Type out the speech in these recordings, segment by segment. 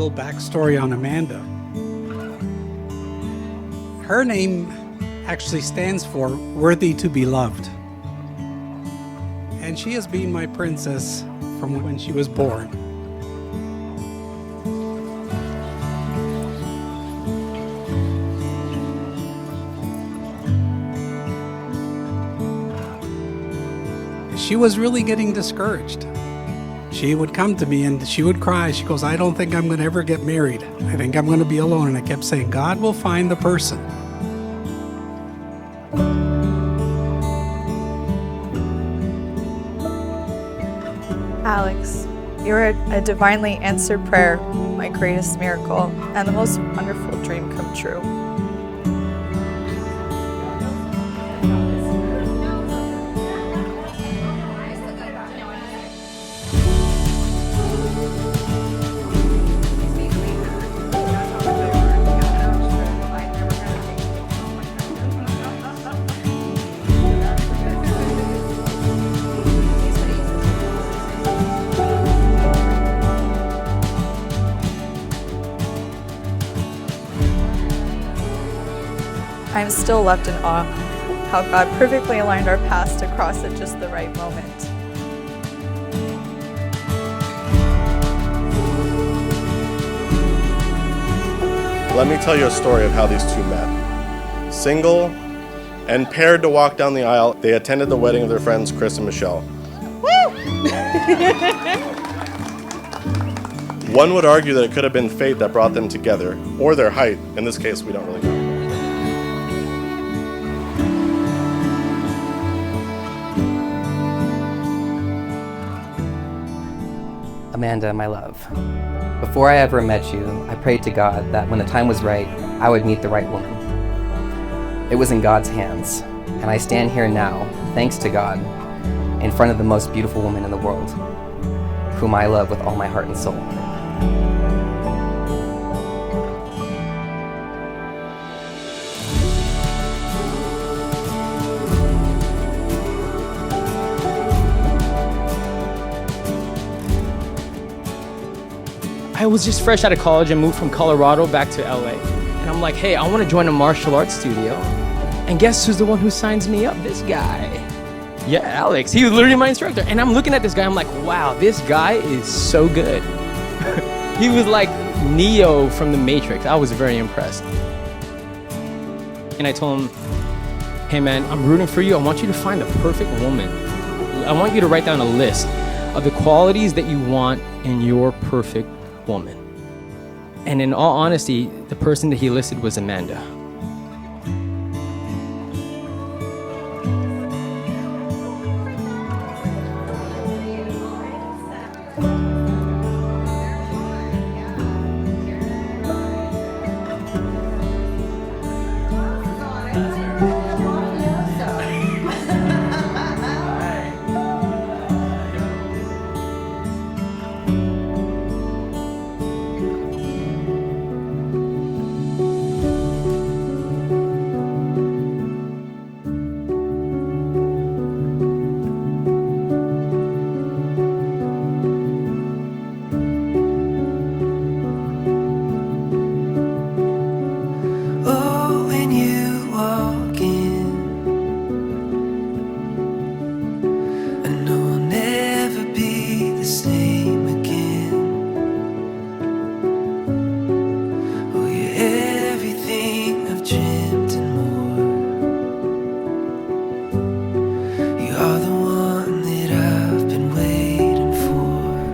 little backstory on Amanda. Her name actually stands for Worthy to be Loved. And she has been my princess from when she was born. She was really getting discouraged. She would come to me and she would cry. She goes, I don't think I'm going to ever get married. I think I'm going to be alone. And I kept saying, God will find the person. Alex, you are a divinely answered prayer, my greatest miracle, and the most wonderful dream come true. I am still left in awe how God perfectly aligned our paths to cross at just the right moment. Let me tell you a story of how these two met. Single and paired to walk down the aisle, they attended the wedding of their friends Chris and Michelle. Woo! One would argue that it could have been fate that brought them together, or their height. In this case, we don't really know. Amanda, my love, before I ever met you, I prayed to God that when the time was right, I would meet the right woman. It was in God's hands, and I stand here now, thanks to God, in front of the most beautiful woman in the world, whom I love with all my heart and soul. I was just fresh out of college and moved from Colorado back to LA. And I'm like, hey, I want to join a martial arts studio. And guess who's the one who signs me up? This guy. Yeah, Alex. He was literally my instructor. And I'm looking at this guy, I'm like, wow, this guy is so good. He was like Neo from the Matrix. I was very impressed. And I told him, hey man, I'm rooting for you. I want you to find the perfect woman. I want you to write down a list of the qualities that you want in your perfect woman. And in all honesty, the person that he listed was Amanda.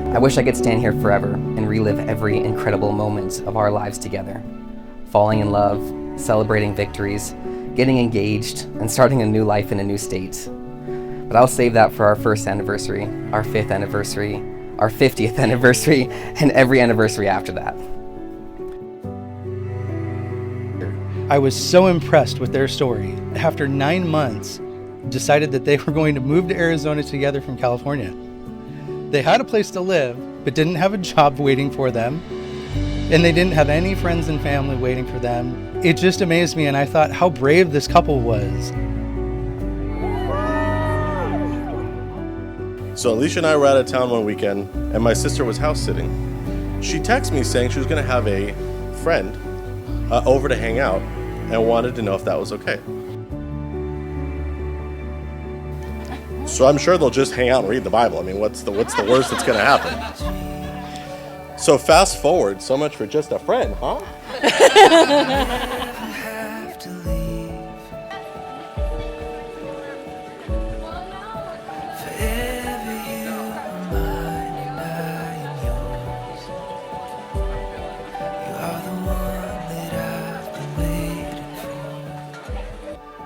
I wish I could stand here forever and relive every incredible moment of our lives together. Falling in love, celebrating victories, getting engaged, and starting a new life in a new state. But I'll save that for our first anniversary, our 5th anniversary, our 50th anniversary, and every anniversary after that. I was so impressed with their story. After 9 months, decided that they were going to move to Arizona together from California. They had a place to live, but didn't have a job waiting for them, and they didn't have any friends and family waiting for them. It just amazed me, and I thought how brave this couple was. So Alicia and I were out of town one weekend, and my sister was house sitting. She texted me saying she was going to have a friend over to hang out and wanted to know if that was okay. So I'm sure they'll just hang out and read the Bible. I mean, what's the worst that's going to happen? So fast forward, so much for just a friend, huh?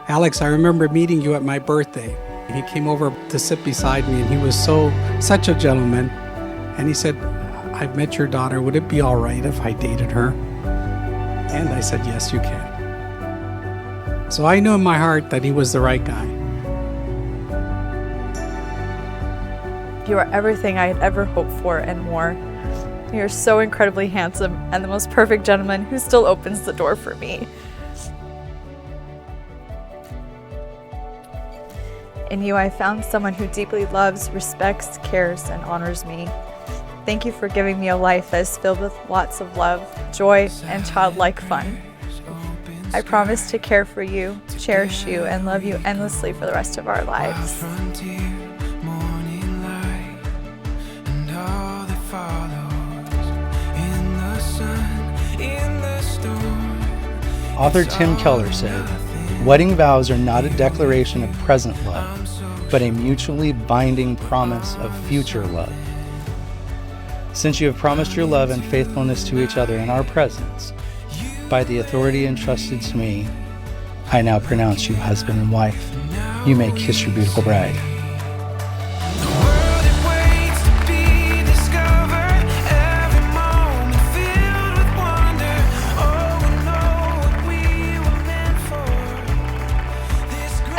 Alex, I remember meeting you at my birthday. He came over to sit beside me, and he was such a gentleman. And he said, "I've met your daughter. Would it be all right if I dated her?" And I said, "Yes, you can." So I knew in my heart that he was the right guy. You are everything I had ever hoped for and more. You're so incredibly handsome and the most perfect gentleman who still opens the door for me. In you, I found someone who deeply loves, respects, cares, and honors me. Thank you for giving me a life that is filled with lots of love, joy, and childlike fun. I promise to care for you, cherish you, and love you endlessly for the rest of our lives. Author Tim Keller said, "Wedding vows are not a declaration of present love, but a mutually binding promise of future love. Since you have promised your love and faithfulness to each other in our presence, by the authority entrusted to me, I now pronounce you husband and wife. You may kiss your beautiful bride."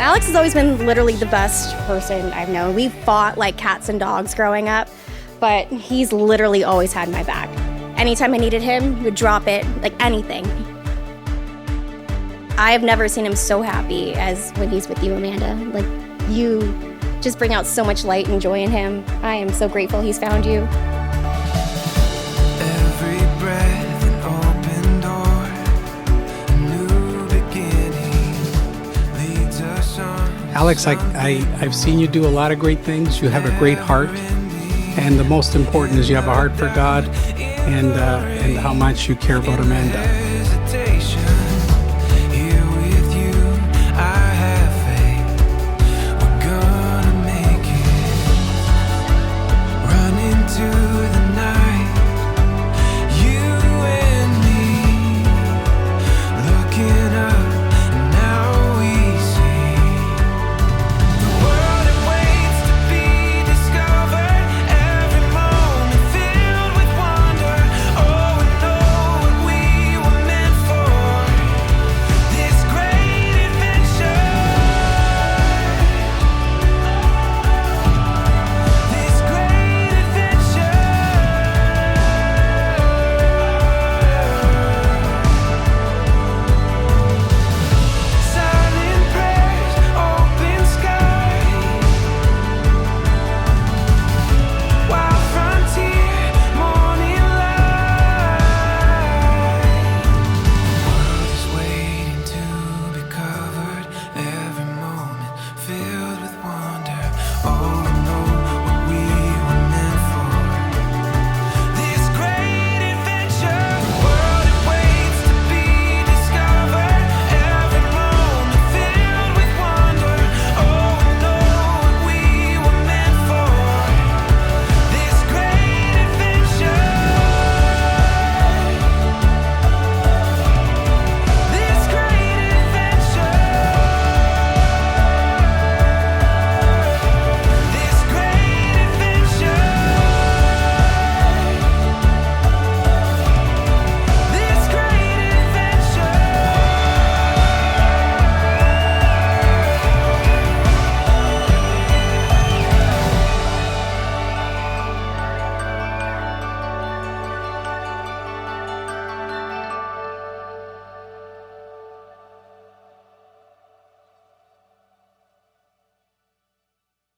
Alex has always been literally the best person I've known. We fought like cats and dogs growing up, but he's literally always had my back. Anytime I needed him, he would drop it, like anything. I have never seen him so happy as when he's with you, Amanda. Like, you just bring out so much light and joy in him. I am so grateful he's found you. Every breath an open door, a new beginning leads us on. Alex, I've seen you do a lot of great things. You have a great heart. And the most important is you have a heart for God and how much you care about Amanda.